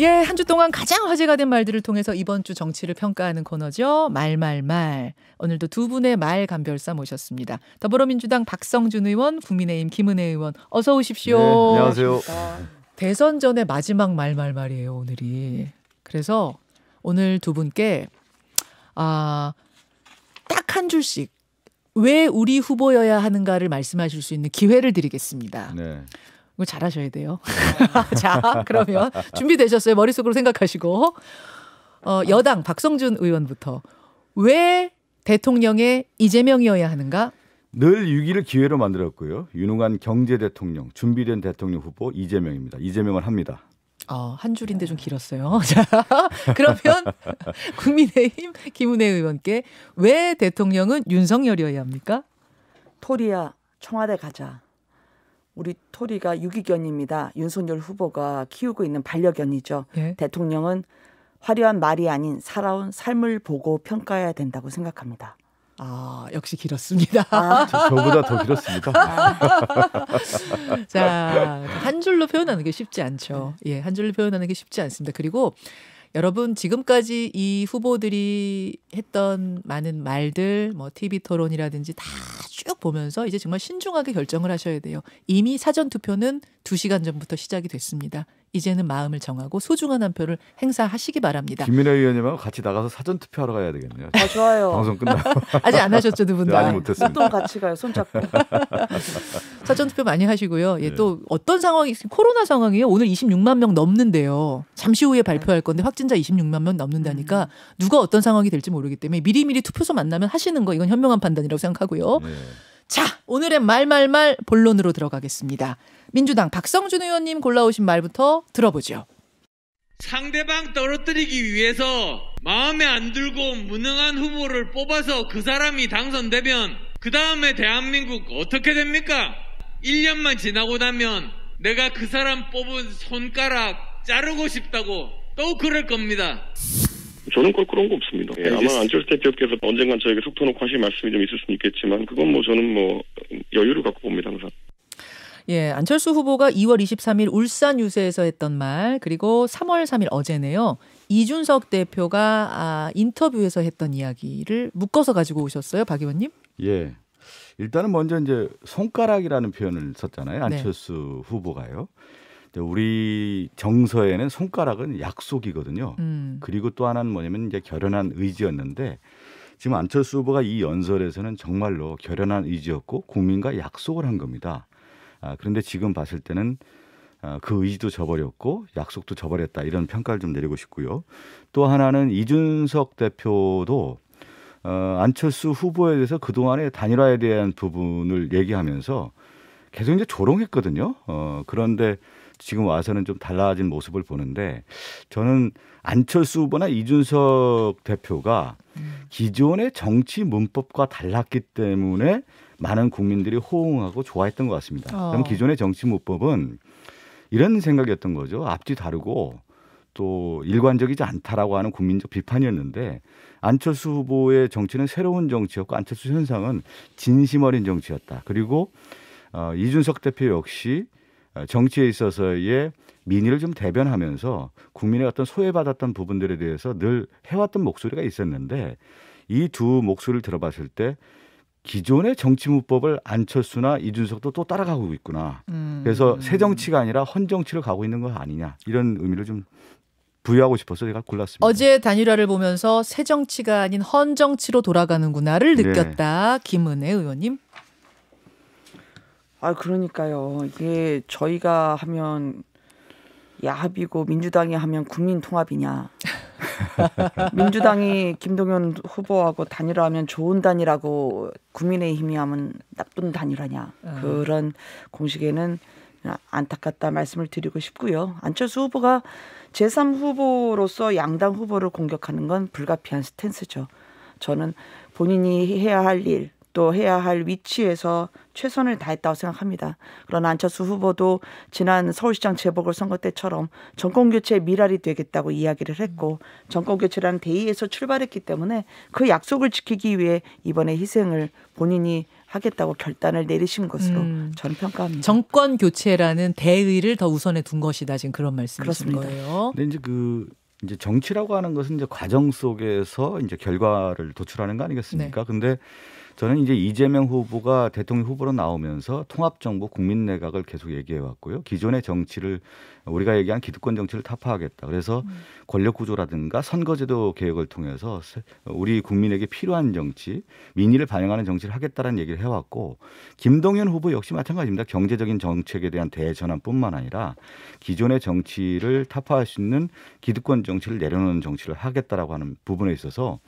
예, 한 주 동안 가장 화제가 된 말들을 통해서 이번 주 정치를 평가하는 코너죠. 말말말. 오늘도 두 분의 말 감별사 모셨습니다. 더불어민주당 박성준 의원, 국민의힘 김은혜 의원. 어서 오십시오. 네, 안녕하세요. 대선 전의 마지막 말말말이에요, 오늘이. 그래서 오늘 두 분께 딱 한 줄씩 왜 우리 후보여야 하는가를 말씀하실 수 있는 기회를 드리겠습니다. 네. 이거 잘하셔야 돼요. 자, 그러면 준비되셨어요? 머릿속으로 생각하시고. 여당 박성준 의원부터 왜 대통령의 이재명이어야 하는가? 늘 위기를 기회로 만들었고요. 유능한 경제 대통령, 준비된 대통령 후보 이재명입니다. 이재명을 합니다. 한 줄인데 좀 길었어요. 자, 그러면 국민의힘 김은혜 의원께 왜 대통령은 윤석열이어야 합니까? 토리야, 청와대 가자. 우리 토리가 유기견입니다. 윤석열 후보가 키우고 있는 반려견이죠. 예? 대통령은 화려한 말이 아닌 살아온 삶을 보고 평가해야 된다고 생각합니다. 역시 길었습니다. 저보다 더 길었습니다. 자, 한 줄로 표현하는 게 쉽지 않죠. 예, 한 줄로 표현하는 게 쉽지 않습니다. 그리고 여러분 지금까지 이 후보들이 했던 많은 말들, 뭐 TV 토론이라든지 다 쭉 보면서 이제 정말 신중하게 결정을 하셔야 돼요. 이미 사전 투표는 2시간 전부터 시작이 됐습니다. 이제는 마음을 정하고 소중한 한 표를 행사하시기 바랍니다. 김민혜 의원님하고 같이 나가서 사전 투표하러 가야 되겠네요. 좋아요. 방송 끝나고. 아직 안 하셨죠, 두 분 다? 아직 못했습니다. 보통 같이 가요. 손잡고. 사전 투표 많이 하시고요. 예, 또 어떤 상황이 코로나 상황이에요. 오늘 26만 명 넘는데요. 잠시 후에 발표할 건데 확진자 26만 명 넘는다니까 누가 어떤 상황이 될지 모르기 때문에 미리미리 투표소 만나면 하시는 거 이건 현명한 판단이라고 생각하고요. 네. 자, 오늘의 말말말 본론으로 들어가겠습니다. 민주당 박성준 의원님 골라오신 말부터 들어보죠. 상대방 떨어뜨리기 위해서 마음에 안 들고 무능한 후보를 뽑아서 그 사람이 당선되면 그 다음에 대한민국 어떻게 됩니까? 1년만 지나고 나면 내가 그 사람 뽑은 손가락 자르고 싶다고 또 그럴 겁니다. 저는 그런 거 없습니다. 아마 안철수 대표께서 언젠간 저에게 속 터놓고 하실 말씀이 좀 있을 수는 있겠지만 그건 저는 여유를 갖고 봅니다, 항상. 예, 안철수 후보가 2월 23일 울산 유세에서 했던 말, 그리고 3월 3일 어제네요. 이준석 대표가 인터뷰에서 했던 이야기를 묶어서 가지고 오셨어요, 박 의원님? 예. 일단은 먼저 이제 손가락이라는 표현을 썼잖아요. 안철수 네. 후보가요. 우리 정서에는 손가락은 약속이거든요. 그리고 또 하나는 뭐냐면 이제 결연한 의지였는데 지금 안철수 후보가 이 연설에서는 정말로 결연한 의지였고 국민과 약속을 한 겁니다. 그런데 지금 봤을 때는 그 의지도 저버렸고 약속도 저버렸다 이런 평가를 좀 내리고 싶고요. 또 하나는 이준석 대표도 안철수 후보에 대해서 그동안의 단일화에 대한 부분을 얘기하면서 계속 이제 조롱했거든요. 그런데 지금 와서는 좀 달라진 모습을 보는데 저는 안철수 후보나 이준석 대표가 기존의 정치 문법과 달랐기 때문에 많은 국민들이 호응하고 좋아했던 것 같습니다. 그럼 기존의 정치 문법은 이런 생각이었던 거죠. 앞뒤 다르고 또 일관적이지 않다라고 하는 국민적 비판이었는데 안철수 후보의 정치는 새로운 정치였고 안철수 현상은 진심 어린 정치였다. 그리고 이준석 대표 역시 정치에 있어서의 민의를 좀 대변하면서 국민의 어떤 소외받았던 부분들에 대해서 늘 해왔던 목소리가 있었는데 이 두 목소리를 들어봤을 때 기존의 정치 문법을 안철수나 이준석도 또 따라가고 있구나. 그래서 새 정치가 아니라 헌 정치를 가고 있는 거 아니냐. 이런 의미를 좀 부여하고 싶어서 제가 골랐습니다. 어제 단일화를 보면서 새 정치가 아닌 헌 정치로 돌아가는구나를 느꼈다. 네. 김은혜 의원님. 그러니까요. 이게 저희가 하면 야합이고 민주당이 하면 국민통합이냐. 민주당이 김동연 후보하고 단일화하면 좋은 단일화고 국민의힘이 하면 나쁜 단일화냐. 그런 공식에는 안타깝다 말씀을 드리고 싶고요. 안철수 후보가 제3후보로서 양당 후보를 공격하는 건 불가피한 스탠스죠. 저는 본인이 해야 할 일, 또 해야 할 위치에서 최선을 다했다고 생각합니다. 그러나 안철수 후보도 지난 서울시장 재보궐선거 때처럼 정권교체의 미랄이 되겠다고 이야기를 했고 정권교체라는 대의에서 출발했기 때문에 그 약속을 지키기 위해 이번에 희생을 본인이 하겠다고 결단을 내리신 것으로 저는 평가합니다. 정권 교체라는 대의를 더 우선에 둔 것이다. 지금 그런 말씀이신 그렇습니다. 거예요. 근데 이제 정치라고 하는 것은 이제 과정 속에서 이제 결과를 도출하는 거 아니겠습니까? 근데 저는 이제 이재명 후보가 대통령 후보로 나오면서 통합정부 국민내각을 계속 얘기해 왔고요. 기존의 정치를 우리가 얘기한 기득권 정치를 타파하겠다. 그래서 권력구조라든가 선거제도 개혁을 통해서 우리 국민에게 필요한 정치, 민의를 반영하는 정치를 하겠다는 얘기를 해왔고 김동연 후보 역시 마찬가지입니다. 경제적인 정책에 대한 대전환뿐만 아니라 기존의 정치를 타파할 수 있는 기득권 정치를 내려놓는 정치를 하겠다라고 하는 부분에 있어서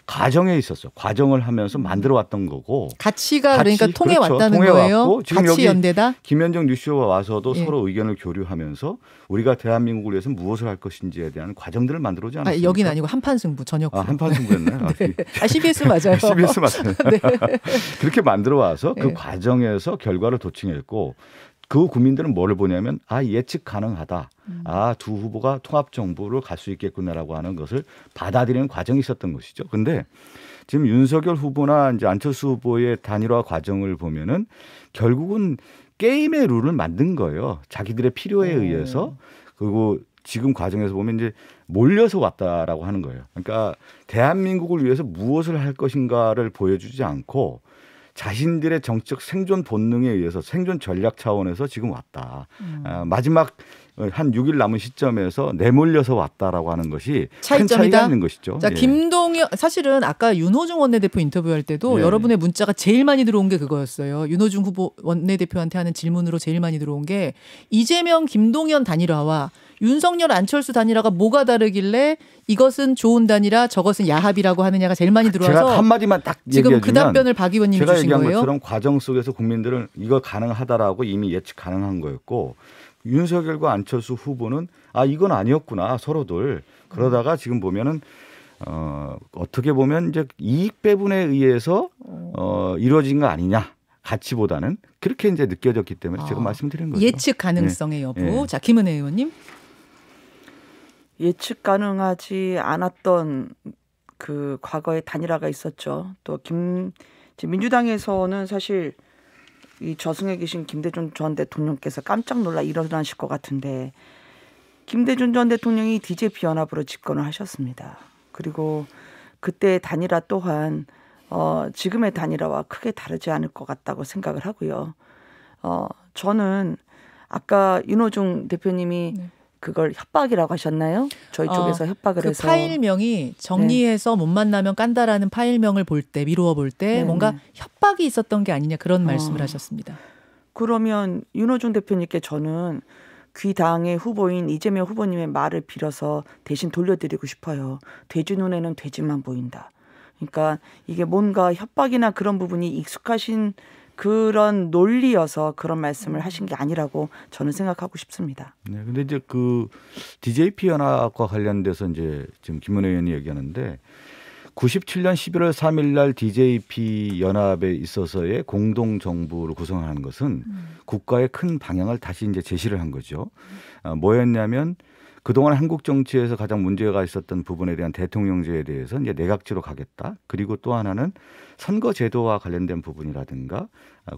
과정에 있었어. 과정을 하면서 만들어 왔던 거고. 가치가 그러니까 통해 그렇죠. 왔다는 통해 거예요. 왔고, 지금 가치 여기 연대다. 김현정 뉴스쇼와 와서도 예. 서로 의견을 교류하면서 우리가 대한민국을 위해서 무엇을 할 것인지에 대한 과정들을 만들어오지 않았습니까? 여기는 아니고 한판 승부 저녁. 한판 승부였나요? 네. CBS 맞아요. CBS 맞아요. 네. 그렇게 만들어 와서 그 네. 과정에서 결과를 도출했고 그 국민들은 뭐를 보냐면 예측 가능하다. 두 후보가 통합정부로 갈 수 있겠구나라고 하는 것을 받아들이는 과정이 있었던 것이죠. 그런데 지금 윤석열 후보나 이제 안철수 후보의 단일화 과정을 보면은 결국은 게임의 룰을 만든 거예요. 자기들의 필요에 의해서. 그리고 지금 과정에서 보면 이제 몰려서 왔다라고 하는 거예요. 그러니까 대한민국을 위해서 무엇을 할 것인가를 보여주지 않고 자신들의 정치적 생존 본능에 의해서 생존 전략 차원에서 지금 왔다. 마지막 한 6일 남은 시점에서 내몰려서 왔다라고 하는 것이 큰 차이가 있는 것이죠. 자, 김동연 사실은 아까 윤호중 원내대표 인터뷰할 때도 예. 여러분의 문자가 제일 많이 들어온 게 그거였어요. 윤호중 후보 원내대표한테 하는 질문으로 제일 많이 들어온 게 이재명 김동연 단일화와 윤석열 안철수 단일화가 뭐가 다르길래 이것은 좋은 단일화 저것은 야합이라고 하느냐가 제일 많이 들어와서 제가 한마디만 딱 지금 얘기해 그 답변을 박 의원님이 제가 주신 얘기한 거예요. 것처럼 과정 속에서 국민들은 이거 가능하다라고 이미 예측 가능한 거였고 윤석열과 안철수 후보는 이건 아니었구나 서로들 그러다가 지금 보면은 어떻게 보면 이제 이익 배분에 의해서 이루어진 거 아니냐 가치보다는 그렇게 이제 느껴졌기 때문에 제가 말씀드린 거죠. 예측 가능성의 여부. 예. 자, 김은혜 의원님. 예측 가능하지 않았던 그 과거의 단일화가 있었죠. 또 민주당에서는 사실 이 저승에 계신 김대중 전 대통령께서 깜짝 놀라 일어나실 것 같은데 김대중 전 대통령이 DJP 연합으로 집권을 하셨습니다. 그리고 그때 단일화 또한 지금의 단일화와 크게 다르지 않을 것 같다고 생각을 하고요. 저는 아까 윤호중 대표님이 그걸 협박이라고 하셨나요? 저희 쪽에서 협박을 해서. 파일명이 정리해서 못 만나면 깐다라는 파일명을 볼 때 미루어 볼 때 뭔가 협박이 있었던 게 아니냐 그런 말씀을 하셨습니다. 그러면 윤호중 대표님께 저는 귀당의 후보인 이재명 후보님의 말을 빌어서 대신 돌려드리고 싶어요. 돼지 눈에는 돼지만 보인다. 그러니까 이게 뭔가 협박이나 그런 부분이 익숙하신 그런 논리여서 그런 말씀을 하신 게 아니라고 저는 생각하고 싶습니다. 네, 근데 이제 그 DJP 연합과 관련돼서 이제 지금 김은혜 의원이 얘기하는데 97년 11월 3일 날 DJP 연합에 있어서의 공동 정부를 구성하는 것은 국가의 큰 방향을 다시 이제 제시를 한 거죠. 뭐였냐면 그동안 한국 정치에서 가장 문제가 있었던 부분에 대한 대통령제에 대해서 이제 내각제로 가겠다. 그리고 또 하나는 선거 제도와 관련된 부분이라든가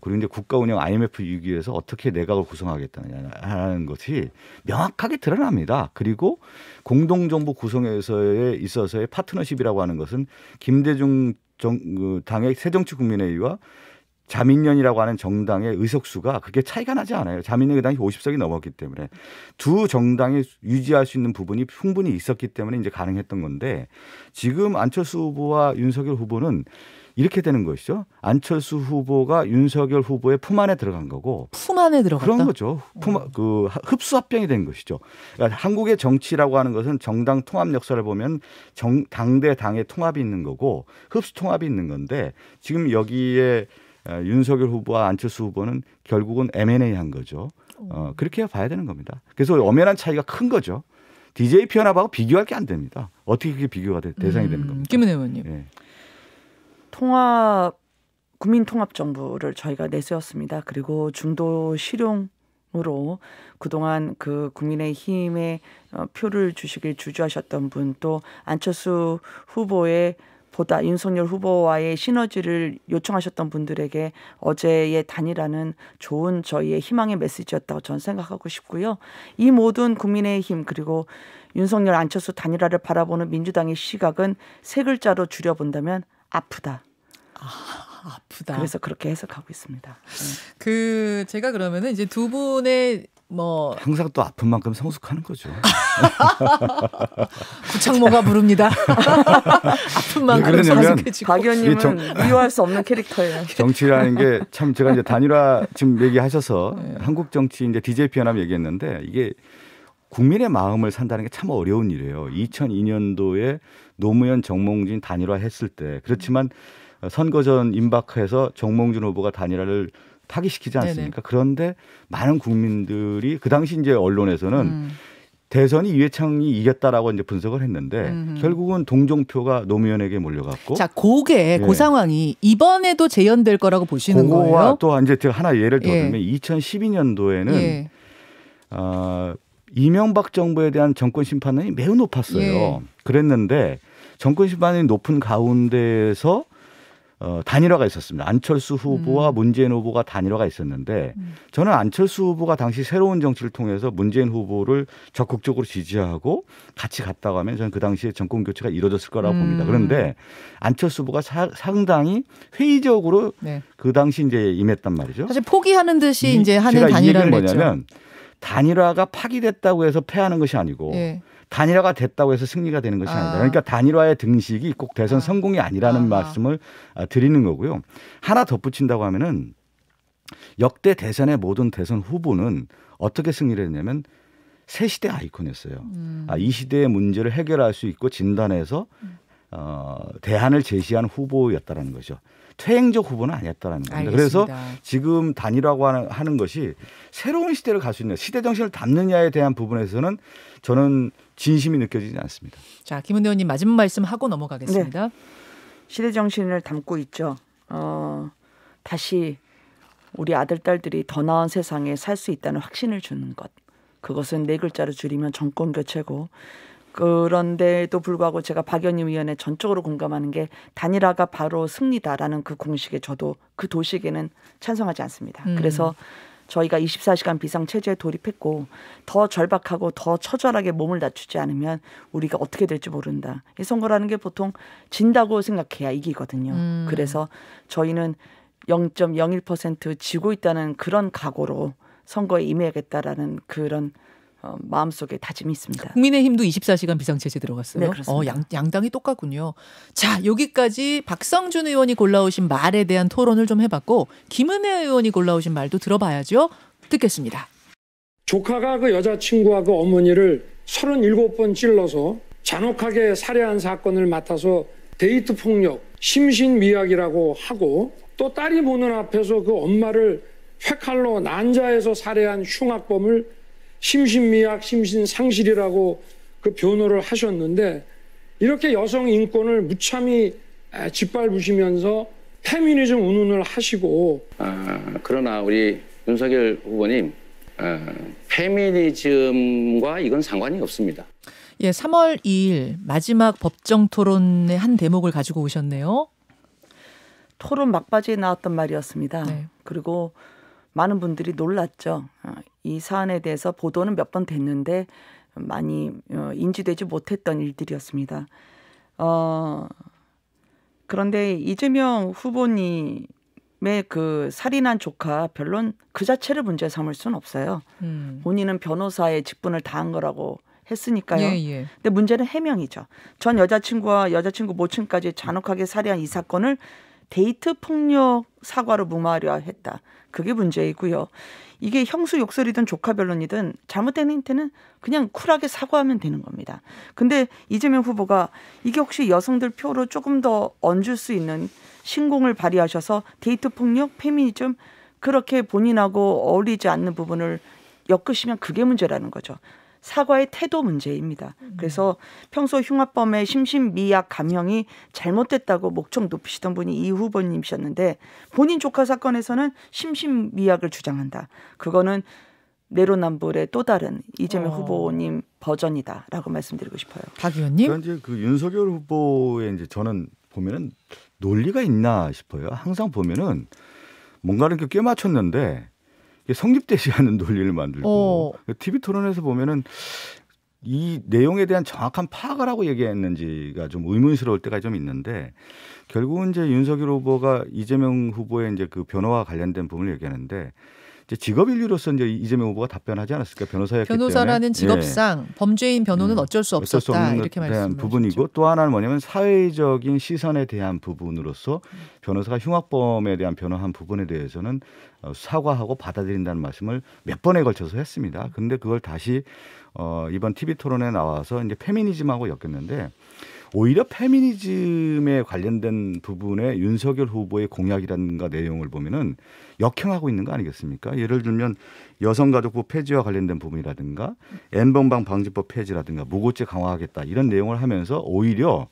그리고 이제 국가 운영 IMF 위기에서 어떻게 내각을 구성하겠다는 하는 것이 명확하게 드러납니다. 그리고 공동정부 구성에서에 있어서의 파트너십이라고 하는 것은 김대중 당의 새정치국민회의와 자민련이라고 하는 정당의 의석수가 그렇게 차이가 나지 않아요. 자민련이 그 당시 50석이 넘었기 때문에 두 정당이 유지할 수 있는 부분이 충분히 있었기 때문에 이제 가능했던 건데 지금 안철수 후보와 윤석열 후보는 이렇게 되는 것이죠. 안철수 후보가 윤석열 후보의 품 안에 들어간 거고 품 안에 들어갔다. 그런 거죠. 그 흡수합병이 된 것이죠. 그러니까 한국의 정치라고 하는 것은 정당 통합 역사를 보면 당대 당의 통합이 있는 거고 흡수 통합이 있는 건데 지금 여기에 윤석열 후보와 안철수 후보는 결국은 M&A 한 거죠. 그렇게 봐야 되는 겁니다. 그래서 엄연한 차이가 큰 거죠. DJP 연합하고 비교할 게 안 됩니다. 어떻게 그게 비교가 대상이 되는 겁니까? 김은혜 의원님. 네. 국민통합정부를 저희가 내세웠습니다. 그리고 중도 실용으로 그동안 그 국민의힘에 표를 주시길 주저하셨던 분 또 안철수 후보의 보다 윤석열 후보와의 시너지를 요청하셨던 분들에게 어제의 단일화는 좋은 저희의 희망의 메시지였다고 저는 생각하고 싶고요. 이 모든 국민의힘 그리고 윤석열 안철수 단일화를 바라보는 민주당의 시각은 세 글자로 줄여본다면 아프다. 아프다. 그래서 그렇게 해석하고 있습니다. 그 제가 그러면은 이제 두 분의 뭐 항상 또 아픈 만큼 성숙하는 거죠. 구창모가 부릅니다. 아픈 만큼 성숙해지고. 박 의원님은 미워할 수 없는 캐릭터예요. 정치라는 게 참 제가 이제 단일화 지금 얘기하셔서 한국 정치 이제 DJP 연합 얘기했는데 이게 국민의 마음을 산다는 게 참 어려운 일이에요. 2002년도에 노무현 정몽준 단일화 했을 때 그렇지만 선거 전 임박해서 정몽준 후보가 단일화를 파기시키지 않습니까? 네네. 그런데 많은 국민들이 그 당시 이제 언론에서는 대선이 이회창이 이겼다라고 이제 분석을 했는데 결국은 동정표가 노무현에게 몰려갔고. 자, 그 상황이 이번에도 재현될 거라고 보시는 거예요? 또 이제 제가 하나 예를 들면 2012년도에는 이명박 정부에 대한 정권 심판이 매우 높았어요. 그랬는데 정권 심판이 높은 가운데에서 단일화가 있었습니다. 안철수 후보와 문재인 후보가 단일화가 있었는데 저는 안철수 후보가 당시 새로운 정치를 통해서 문재인 후보를 적극적으로 지지하고 같이 갔다고 하면 저는 그 당시에 정권 교체가 이루어졌을 거라고 봅니다. 그런데 안철수 후보가 상당히 회의적으로 그 당시 이제 임했단 말이죠. 사실 포기하는 듯이 이제 하는 단일화를 했죠. 뭐냐면 단일화가 파기됐다고 해서 패하는 것이 아니고 단일화가 됐다고 해서 승리가 되는 것이 아니다. 그러니까 단일화의 등식이 꼭 대선 성공이 아니라는 말씀을 드리는 거고요. 하나 덧붙인다고 하면은 역대 대선의 모든 대선 후보는 어떻게 승리를 했냐면 새 시대 아이콘이었어요. 이 시대의 문제를 해결할 수 있고 진단해서 대안을 제시한 후보였다라는 거죠. 퇴행적 후보는 아니었다라는 겁니다. 그래서 지금 단일화고 하는 것이 새로운 시대를 갈 수 있는 시대 정신을 담느냐에 대한 부분에서는 저는 진심이 느껴지지 않습니다. 자, 김은혜 의원님 마지막 말씀 하고 넘어가겠습니다. 네. 시대 정신을 담고 있죠. 다시 우리 아들, 딸들이 더 나은 세상에 살 수 있다는 확신을 주는 것. 그것은 네 글자로 줄이면 정권 교체고 그런데도 불구하고 제가 박연희 의원의 전적으로 공감하는 게 단일화가 바로 승리다라는 그 공식에 저도 그 도식에는 찬성하지 않습니다. 그래서 저희가 24시간 비상체제에 돌입했고 더 절박하고 더 처절하게 몸을 낮추지 않으면 우리가 어떻게 될지 모른다. 이 선거라는 게 보통 진다고 생각해야 이기거든요. 그래서 저희는 0.01% 지고 있다는 그런 각오로 선거에 임해야겠다라는 그런 마음속에 다짐이 있습니다. 국민의힘도 24시간 비상체제 들어갔어요. 네, 그렇습니다. 양당이 똑같군요. 자, 여기까지 박성준 의원이 골라오신 말에 대한 토론을 좀 해봤고 김은혜 의원이 골라오신 말도 들어봐야죠. 듣겠습니다. 조카가 그 여자친구와 그 어머니를 37번 찔러서 잔혹하게 살해한 사건을 맡아서 데이트 폭력, 심신미약이라고 하고 또 딸이 보는 앞에서 그 엄마를 회칼로 난자해서 살해한 흉악범을 심신미약, 심신상실이라고 그 변호를 하셨는데 이렇게 여성 인권을 무참히 짓밟으시면서 페미니즘 운운을 하시고 그러나 우리 윤석열 후보님 페미니즘과 이건 상관이 없습니다. 예, 3월 2일 마지막 법정 토론의 한 대목을 가지고 오셨네요. 토론 막바지에 나왔던 말이었습니다. 네. 그리고 많은 분들이 놀랐죠. 이 사안에 대해서 보도는 몇 번 됐는데 많이 인지되지 못했던 일들이었습니다. 그런데 이재명 후보님의 그 살인한 조카 별론 그 자체를 문제 삼을 수는 없어요. 본인은 변호사의 직분을 다한 거라고 했으니까요. 예. 근데 문제는 해명이죠. 전 여자친구와 여자친구 모친까지 잔혹하게 살해한 이 사건을 데이트 폭력 사과로 무마하려 했다. 그게 문제이고요. 이게 형수 욕설이든 조카 변론이든 잘못된 행태는 그냥 쿨하게 사과하면 되는 겁니다. 근데 이재명 후보가 이게 혹시 여성들 표로 조금 더 얹을 수 있는 신공을 발휘하셔서 데이트 폭력, 페미니즘 그렇게 본인하고 어울리지 않는 부분을 엮으시면 그게 문제라는 거죠. 사과의 태도 문제입니다. 그래서 평소 흉악범의 심신미약 감형이 잘못됐다고 목청 높이시던 분이 이 후보님이셨는데 본인 조카 사건에서는 심신미약을 주장한다. 그거는 내로남불의 또 다른 이재명 후보님 버전이다라고 말씀드리고 싶어요. 박 의원님? 그러니까 이제 그 윤석열 후보의 이제 저는 보면은 논리가 있나 싶어요. 항상 보면은 뭔가를 이렇게 꿰맞췄는데 성립되지 않는 논리를 만들고 TV 토론에서 보면은 이 내용에 대한 정확한 파악을 하고 얘기했는지가 좀 의문스러울 때가 좀 있는데 결국은 이제 윤석열 후보가 이재명 후보의 이제 그 변호와 관련된 부분을 얘기하는데 이제 직업 인류로서 이제 이재명 후보가 답변하지 않았을까 변호사였기 변호사라는 때문에 직업상 범죄인 변호는 어쩔 수 없었다 이렇게 말씀하셨죠. 부분이고 또 하나는 뭐냐면 사회적인 시선에 대한 부분으로서 변호사가 흉악범에 대한 변호한 부분에 대해서는 사과하고 받아들인다는 말씀을 몇 번에 걸쳐서 했습니다. 그런데 그걸 다시 이번 TV 토론에 나와서 이제 페미니즘하고 엮였는데 오히려 페미니즘에 관련된 부분에 윤석열 후보의 공약이라든가 내용을 보면은 역행하고 있는 거 아니겠습니까? 예를 들면 여성가족부 폐지와 관련된 부분이라든가 N번방 방지법 폐지라든가 무고죄 강화하겠다 이런 내용을 하면서 오히려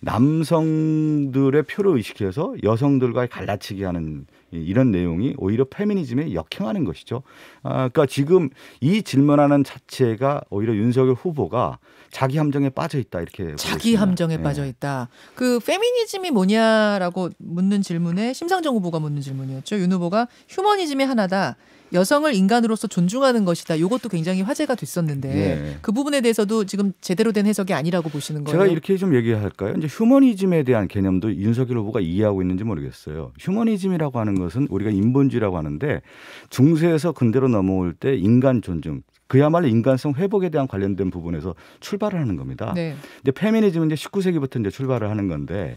남성들의 표를 의식해서 여성들과의 갈라치기 하는 이런 내용이 오히려 페미니즘에 역행하는 것이죠. 그러니까 지금 이 질문하는 자체가 오히려 윤석열 후보가 자기 함정에 빠져 있다 이렇게 자기 함정에 빠져 있다. 그 페미니즘이 뭐냐라고 묻는 질문에 심상정 후보가 묻는 질문이었죠. 윤 후보가 휴머니즘의 하나다. 여성을 인간으로서 존중하는 것이다. 이것도 굉장히 화제가 됐었는데 그 부분에 대해서도 지금 제대로 된 해석이 아니라고 보시는 거예요? 제가 이렇게 좀 얘기할까요? 이제 휴머니즘에 대한 개념도 윤석열 후보가 이해하고 있는지 모르겠어요. 휴머니즘이라고 하는 것은 우리가 인본주의라고 하는데 중세에서 근대로 넘어올 때 인간 존중, 그야말로 인간성 회복에 대한 관련된 부분에서 출발을 하는 겁니다. 네. 근데 페미니즘은 이제 19세기부터 이제 출발을 하는 건데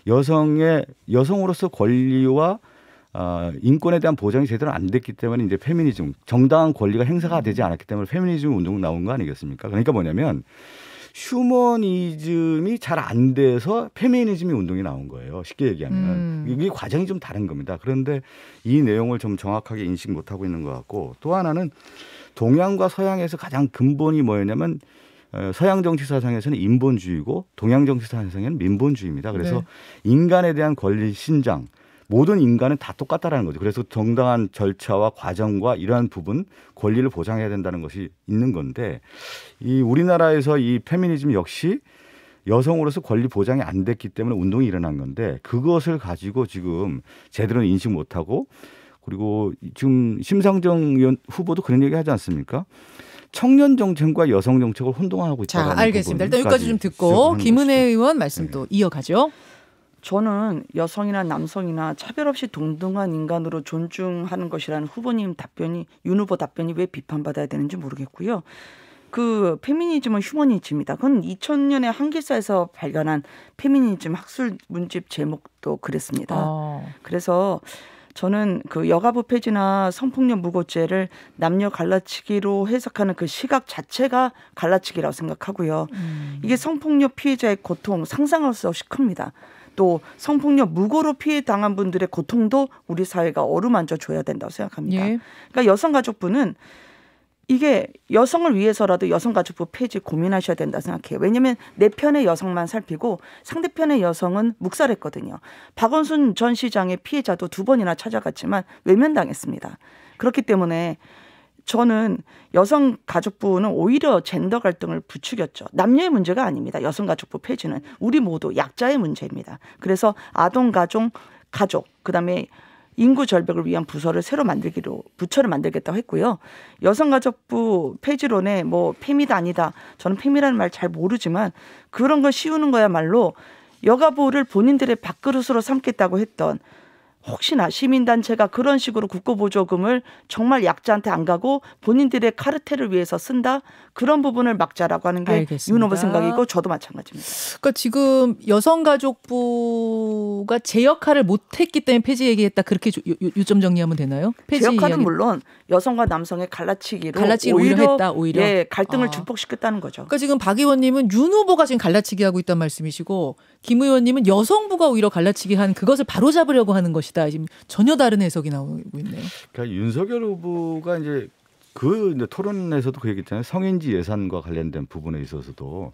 여성으로서 권리와 인권에 대한 보장이 제대로 안 됐기 때문에 이제 페미니즘, 정당한 권리가 행사가 되지 않았기 때문에 페미니즘 운동이 나온 거 아니겠습니까? 그러니까 뭐냐면 휴머니즘이 잘 안 돼서 페미니즘이 운동이 나온 거예요. 쉽게 얘기하면. 이 과정이 좀 다른 겁니다. 그런데 이 내용을 좀 정확하게 인식 못하고 있는 것 같고 또 하나는 동양과 서양에서 가장 근본이 뭐였냐면 서양 정치 사상에서는 인본주의고 동양 정치 사상에서는 민본주의입니다. 그래서 인간에 대한 권리 신장, 모든 인간은 다 똑같다라는 거죠. 그래서 정당한 절차와 과정과 이러한 부분 권리를 보장해야 된다는 것이 있는 건데 이 우리나라에서 이 페미니즘 역시 여성으로서 권리 보장이 안 됐기 때문에 운동이 일어난 건데 그것을 가지고 지금 제대로 인식 못하고 그리고 지금 심상정 후보도 그런 얘기 하지 않습니까? 청년 정책과 여성 정책을 혼동하고 있다는 자, 알겠습니다. 일단 여기까지 좀 듣고 김은혜 의원 말씀 또 이어가죠. 저는 여성이나 남성이나 차별 없이 동등한 인간으로 존중하는 것이라는 후보님 답변이 윤 후보 답변이 왜 비판받아야 되는지 모르겠고요. 그 페미니즘은 휴머니즘이다. 그건 2000년에 한길사에서 발견한 페미니즘 학술 문집 제목도 그랬습니다. 그래서 저는 그 여가부 폐지나 성폭력 무고죄를 남녀 갈라치기로 해석하는 그 시각 자체가 갈라치기라고 생각하고요. 이게 성폭력 피해자의 고통 상상할 수 없이 큽니다. 또 성폭력 무고로 피해 당한 분들의 고통도 우리 사회가 어루만져 줘야 된다고 생각합니다. 그러니까 여성가족부는 이게 여성을 위해서라도 여성가족부 폐지 고민하셔야 된다 생각해요. 왜냐하면 내 편의 여성만 살피고 상대편의 여성은 묵살했거든요. 박원순 전 시장의 피해자도 2번이나 찾아갔지만 외면당했습니다. 그렇기 때문에 저는 여성가족부는 오히려 젠더 갈등을 부추겼죠. 남녀의 문제가 아닙니다. 여성가족부 폐지는 우리 모두 약자의 문제입니다. 그래서 아동가족, 가족, 그다음에 인구 절벽을 위한 부처를 만들겠다고 했고요. 여성가족부 폐지론에 뭐 페미다 아니다. 저는 페미라는 말 잘 모르지만 그런 걸 씌우는 거야말로 여가부를 본인들의 밥그릇으로 삼겠다고 했던 혹시나 시민단체가 그런 식으로 국고보조금을 정말 약자한테 안 가고 본인들의 카르텔을 위해서 쓴다? 그런 부분을 막자라고 하는 게 윤 후보 생각이고 저도 마찬가지입니다. 그러니까 지금 여성가족부가 제 역할을 못했기 때문에 폐지 얘기했다. 그렇게 요점 정리하면 되나요? 폐지 제 역할은 물론 여성과 남성의 갈라치기로 오히려 했다. 오히려 예, 갈등을 증폭시켰다는 거죠. 그러니까 지금 박 의원님은 윤 후보가 지금 갈라치기 하고 있다는 말씀이시고 김 의원님은 여성부가 오히려 갈라치기 한 그것을 바로잡으려고 하는 것이다. 지금 전혀 다른 해석이 나오고 있네요. 그러니까 윤석열 후보가 이제 이제 토론에서도 그 얘기했잖아요. 성인지 예산과 관련된 부분에 있어서도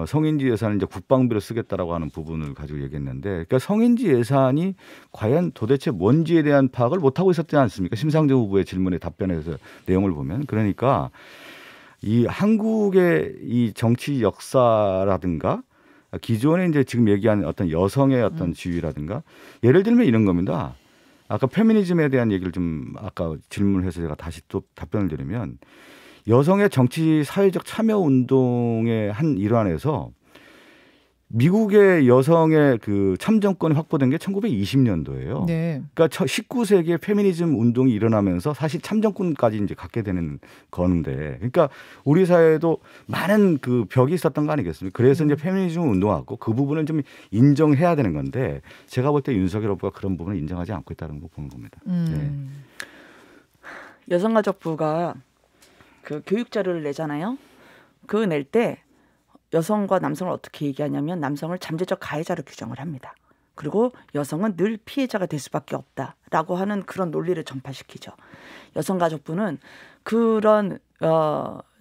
성인지 예산을 이제 국방비로 쓰겠다라고 하는 부분을 가지고 얘기했는데, 그러니까 성인지 예산이 과연 도대체 뭔지에 대한 파악을 못 하고 있었지 않습니까? 심상정 후보의 질문에 답변에서 내용을 보면 그러니까 이 한국의 이 정치 역사라든가 기존에 이제 지금 얘기한 어떤 여성의 어떤 지위라든가 예를 들면 이런 겁니다. 아까 페미니즘에 대한 얘기를 좀 아까 질문해서 제가 다시 또 답변을 드리면 여성의 정치 사회적 참여 운동의 한 일환에서 미국의 여성의 그 참정권이 확보된 게 1920년도예요. 네. 그러니까 19세기에 페미니즘 운동이 일어나면서 사실 참정권까지 이제 갖게 되는 건데, 그러니까 우리 사회에도 많은 그 벽이 있었던 거 아니겠습니까? 그래서 이제 페미니즘 운동하고 그 부분을 좀 인정해야 되는 건데, 제가 볼 때 윤석열 후보가 그런 부분을 인정하지 않고 있다는 거 보는 겁니다. 네. 여성가족부가 그 교육 자료를 내잖아요. 그거 낼 때 여성과 남성을 어떻게 얘기하냐면 남성을 잠재적 가해자로 규정을 합니다. 그리고 여성은 늘 피해자가 될 수밖에 없다라고 하는 그런 논리를 전파시키죠. 여성가족부는 그런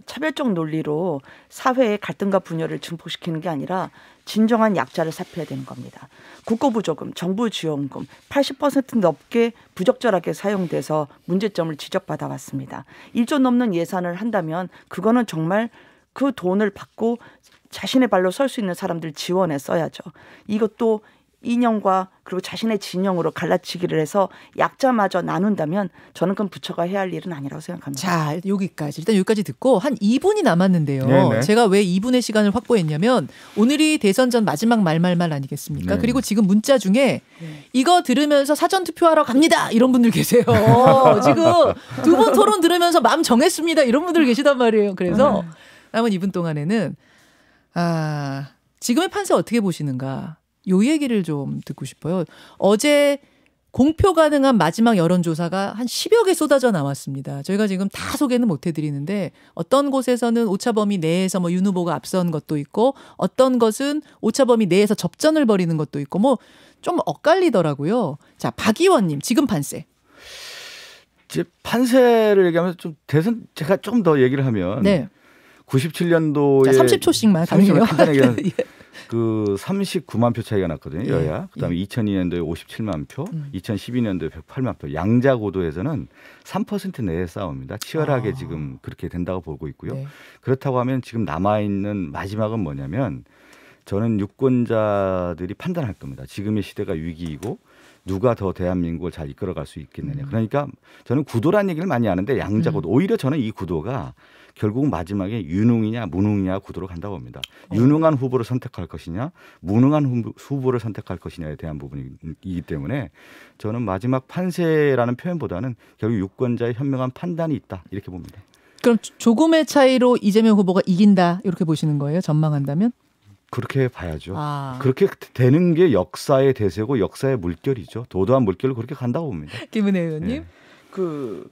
차별적 논리로 사회의 갈등과 분열을 증폭시키는 게 아니라 진정한 약자를 살펴야 되는 겁니다. 국고부조금, 정부지원금 80% 넘게 부적절하게 사용돼서 문제점을 지적받아 왔습니다. 1조 넘는 예산을 한다면 그거는 정말 그 돈을 받고 자신의 발로 설 수 있는 사람들 지원에 써야죠. 이것도 이념과 그리고 자신의 진영으로 갈라치기를 해서 약자마저 나눈다면 저는 그건 부처가 해야 할 일은 아니라고 생각합니다. 자, 여기까지. 일단 여기까지 듣고 한 2분이 남았는데요. 네네. 제가 왜 2분의 시간을 확보했냐면 오늘이 대선 전 마지막 말말말 아니겠습니까? 네. 그리고 지금 문자 중에 이거 들으면서 사전투표하러 갑니다. 이런 분들 계세요. 지금 두 분 토론 들으면서 마음 정했습니다. 이런 분들 계시단 말이에요. 그래서 남은 2분 동안에는 지금의 판세 어떻게 보시는가? 요 얘기를 좀 듣고 싶어요. 어제 공표 가능한 마지막 여론조사가 한 10여 개 쏟아져 나왔습니다. 저희가 지금 다 소개는 못 해드리는데 어떤 곳에서는 오차범위 내에서 뭐 윤 후보가 앞선 것도 있고 어떤 것은 오차범위 내에서 접전을 벌이는 것도 있고 뭐 좀 엇갈리더라고요. 자, 박 의원님 지금 판세. 이제 판세를 얘기하면 좀 대선 제가 좀 더 얘기를 하면 네. 97년도에 30초씩만 가능해요. 간단하게 예. 그 39만 표 차이가 났거든요. 예. 여야. 그다음에 2002년도에 57만 표, 2012년도에 108만 표. 양자 구도에서는 3% 내의 싸움입니다. 치열하게 지금 그렇게 된다고 보고 있고요. 네. 그렇다고 하면 지금 남아있는 마지막은 뭐냐면 저는 유권자들이 판단할 겁니다. 지금의 시대가 위기이고 누가 더 대한민국을 잘 이끌어갈 수 있겠느냐. 그러니까 저는 구도란 얘기를 많이 하는데 양자 구도. 오히려 저는 이 구도가 결국 마지막에 유능이냐 무능이냐 구도로 간다고 봅니다. 유능한 후보를 선택할 것이냐 무능한 후보를 선택할 것이냐에 대한 부분이기 때문에 저는 마지막 판세라는 표현보다는 결국 유권자의 현명한 판단이 있다 이렇게 봅니다. 그럼 조금의 차이로 이재명 후보가 이긴다 이렇게 보시는 거예요? 전망한다면? 그렇게 봐야죠. 그렇게 되는 게 역사의 대세고 역사의 물결이죠. 도도한 물결로 그렇게 간다고 봅니다. 김은혜 의원님? 네.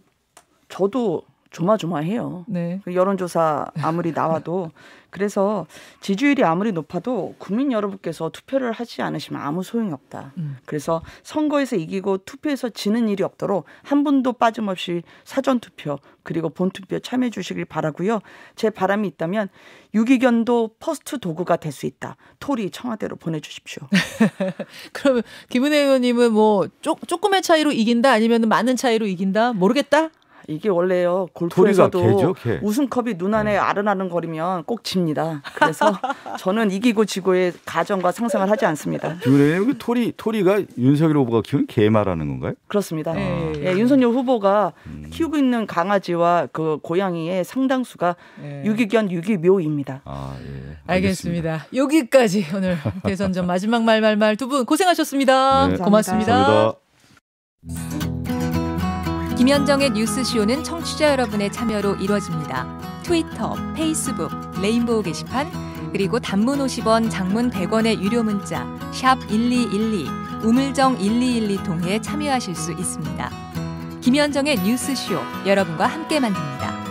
저도 조마조마해요. 네. 여론조사 아무리 나와도 그래서 지지율이 아무리 높아도 국민 여러분께서 투표를 하지 않으시면 아무 소용이 없다. 그래서 선거에서 이기고 투표에서 지는 일이 없도록 한 분도 빠짐없이 사전투표 그리고 본투표 참여해 주시길 바라고요. 제 바람이 있다면 유기견도 퍼스트 도구가 될 수 있다. 토리 청와대로 보내주십시오. 그러면 김은혜 의원님은 뭐 조금의 차이로 이긴다 아니면 많은 차이로 이긴다? 모르겠다? 이게 원래요 골프에서도 개죠, 개. 우승컵이 눈안에 아른아른거리면 꼭 집니다. 그래서 저는 이기고 지고의 가정과 상상을 하지 않습니다. 김은혜님 토리가 윤석열 후보가 키우는 개 말하는 건가요? 그렇습니다. 예, 윤석열 후보가 키우고 있는 강아지와 그 고양이의 상당수가 유기견 유기묘입니다. 예. 알겠습니다. 여기까지 오늘 대선 전 마지막 말 두 분 고생하셨습니다. 네. 고맙습니다. 감사합니다. 김현정의 뉴스쇼는 청취자 여러분의 참여로 이루어집니다. 트위터, 페이스북, 레인보우 게시판, 그리고 단문 50원, 장문 100원의 유료 문자 샵 1212, 우물정 1212 통해 참여하실 수 있습니다. 김현정의 뉴스쇼, 여러분과 함께 만듭니다.